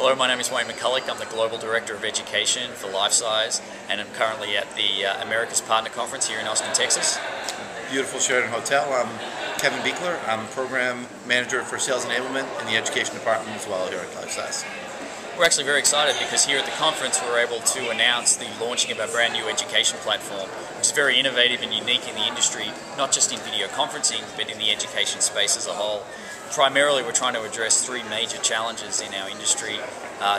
Hello, my name is Wayne McCulloch. I'm the Global Director of Education for LifeSize, and I'm currently at the America's Partner Conference here in Austin, Texas. Beautiful Sheraton Hotel. I'm Kevin Beekler. I'm Program Manager for Sales Enablement in the Education Department as well here at LifeSize. We're actually very excited because here at the conference we're able to announce the launching of our brand new education platform, which is very innovative and unique in the industry, not just in video conferencing, but in the education space as a whole. Primarily, we're trying to address three major challenges in our industry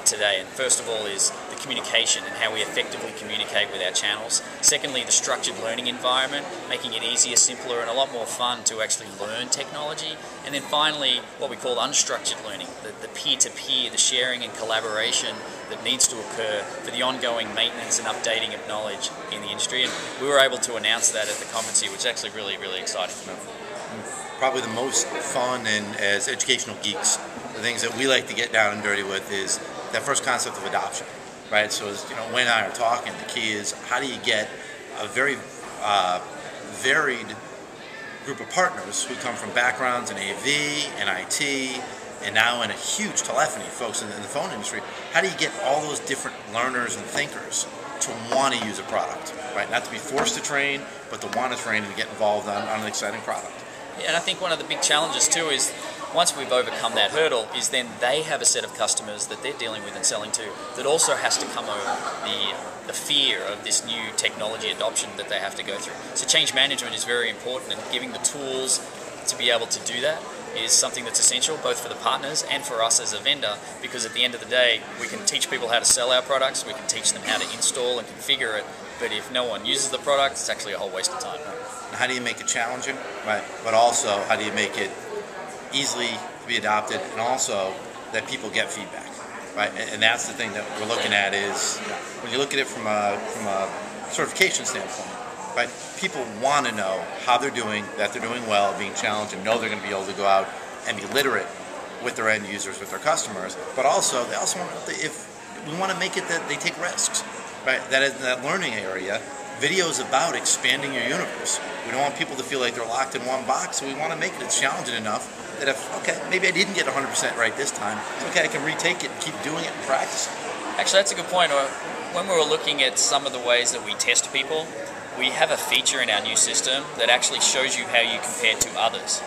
today. And first of all is the communication and how we effectively communicate with our channels. Secondly, the structured learning environment, making it easier, simpler, and a lot more fun to actually learn technology. And then finally, what we call unstructured learning, the peer-to-peer, the sharing and collaboration that needs to occur for the ongoing maintenance and updating of knowledge in the industry. And we were able to announce that at the conference here, which is actually really, really exciting. Probably the most fun, and as educational geeks, the things that we like to get down and dirty with is that first concept of adoption, right? So as Wayne and I are talking, the key is how do you get a very varied group of partners who come from backgrounds in AV and IT and now in a huge telephony, folks in the phone industry. How do you get all those different learners and thinkers to want to use a product, right? Not to be forced to train, but to want to train and get involved on an exciting product. Yeah, and I think one of the big challenges too is once we've overcome that hurdle is then they have a set of customers that they're dealing with and selling to that also has to come over the fear of this new technology adoption that they have to go through. So change management is very important, and giving the tools to be able to do that is something that's essential both for the partners and for us as a vendor, because at the end of the day we can teach people how to sell our products, we can teach them how to install and configure it, but if no one uses the product, it's actually a whole waste of time. How do you make it challenging, right? But also, how do you make it easily to be adopted, and also that people get feedback, right? And that's the thing that we're looking at is when you look at it from a certification standpoint, right? People want to know how they're doing, that they're doing well, being challenged, and know they're going to be able to go out and be literate with their end users, with their customers. But also, they also want to, if we want to make it that they take risks, right? That is that learning area. Video is about expanding your universe. We don't want people to feel like they're locked in one box, so we want to make it challenging enough that if, okay, maybe I didn't get 100% right this time, it's okay, I can retake it and keep doing it and practicing. Actually, that's a good point. When we were looking at some of the ways that we test people, we have a feature in our new system that actually shows you how you compare to others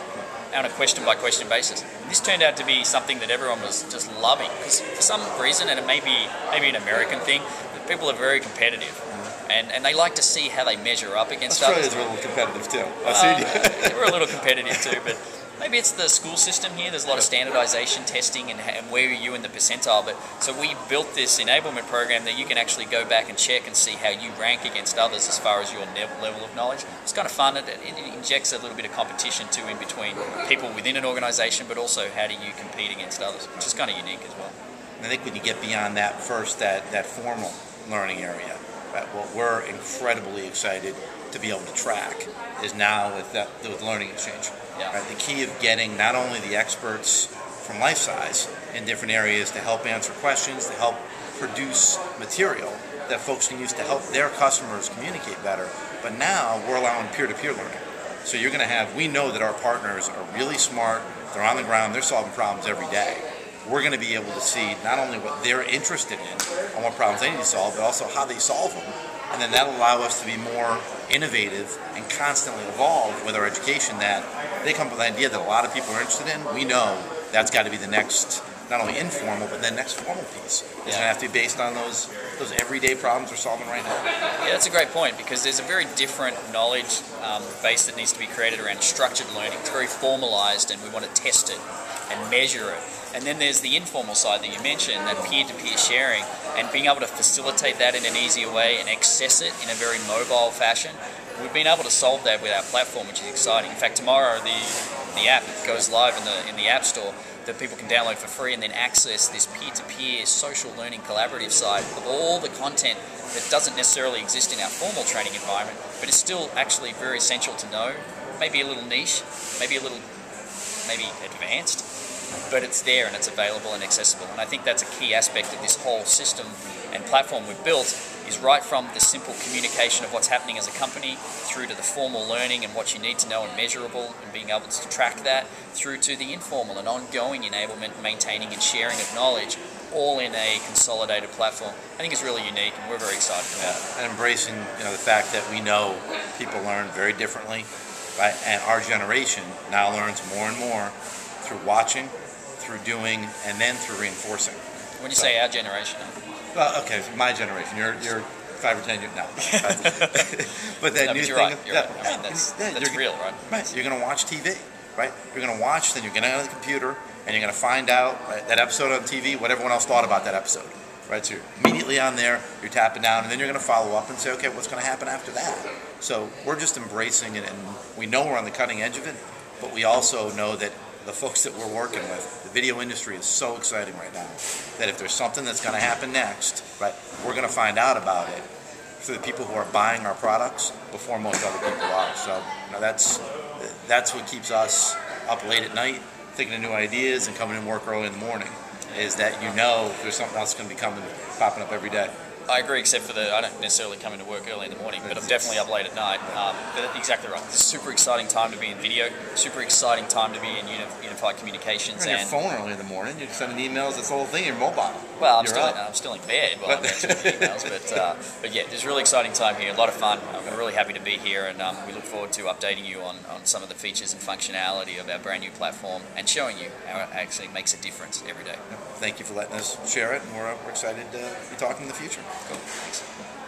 on a question-by-question basis. This turned out to be something that everyone was just loving, because for some reason, and it may be an American thing, that people are very competitive. And they like to see how they measure up against others. Australia's a little competitive too. I've seen you. We're a little competitive too, but maybe it's the school system here. There's a lot of standardization testing and where are you in the percentile. But so we built this enablement program that you can actually go back and check and see how you rank against others as far as your level of knowledge. It's kind of fun. It injects a little bit of competition too in between people within an organization, but also how do you compete against others, which is kind of unique as well. And I think when you get beyond that first, that formal learning area, what we're incredibly excited to be able to track is now with Learning Exchange. Yeah. Right? The key of getting not only the experts from LifeSize in different areas to help answer questions, to help produce material that folks can use to help their customers communicate better, but now we're allowing peer-to-peer learning. So you're going to have, we know that our partners are really smart, they're on the ground, they're solving problems every day. We're going to be able to see not only what they're interested in and what problems they need to solve, but also how they solve them. And then that'll allow us to be more innovative and constantly evolve with our education, that they come up with an idea that a lot of people are interested in. We know that's got to be the next, not only informal, but then next formal piece. It's going to have to be based on those everyday problems we're solving right now. Yeah, that's a great point, because there's a very different knowledge base that needs to be created around structured learning. It's very formalized, and we want to test it and measure it. And then there's the informal side that you mentioned, that peer-to-peer sharing, and being able to facilitate that in an easier way and access it in a very mobile fashion. We've been able to solve that with our platform, which is exciting. In fact, tomorrow the app goes live in the App Store that people can download for free and then access this peer-to-peer social learning collaborative side of all the content that doesn't necessarily exist in our formal training environment, but is still actually very essential to know. Maybe a little niche, maybe advanced, but it's there and it's available and accessible. And I think that's a key aspect of this whole system and platform we've built, is right from the simple communication of what's happening as a company through to the formal learning and what you need to know and measurable and being able to track that, through to the informal and ongoing enablement, maintaining and sharing of knowledge, all in a consolidated platform. I think it's really unique and we're very excited about it. And embracing the fact that we know people learn very differently, right? And our generation now learns more and more through watching, through doing, and then through reinforcing. When you say our generation, well, okay, so my generation. You're 5 or 10 years now. But that new you're thing. right. You're right. I mean, that's real, right? Right. You're going to watch TV, right? You're going to watch, then you're going to go to the computer, and you're going to find out, right, that episode on TV, what everyone else thought about that episode. Right, so you're immediately on there, you're tapping down, and then you're going to follow up and say, okay, what's going to happen after that? So we're just embracing it, and we know we're on the cutting edge of it, but we also know that the folks that we're working with, the video industry is so exciting right now that if there's something that's going to happen next, right, we're going to find out about it through the people who are buying our products before most other people are. So that's what keeps us up late at night, thinking of new ideas and coming in work early in the morning, is that there's something else going to be popping up every day. I agree, except for I don't necessarily come into work early in the morning, but I'm definitely up late at night. But exactly right. It's a super exciting time to be in video, super exciting time to be in unified communications. You're on your phone early in the morning, you're sending emails, this whole thing, you're mobile. Well, I'm still in bed while I'm answering emails, but yeah, it's a really exciting time here, a lot of fun. We're really happy to be here, and we look forward to updating you on some of the features and functionality of our brand new platform and showing you how it actually makes a difference every day. Thank you for letting us share it, and we're excited to be talking in the future. Cool. Thanks.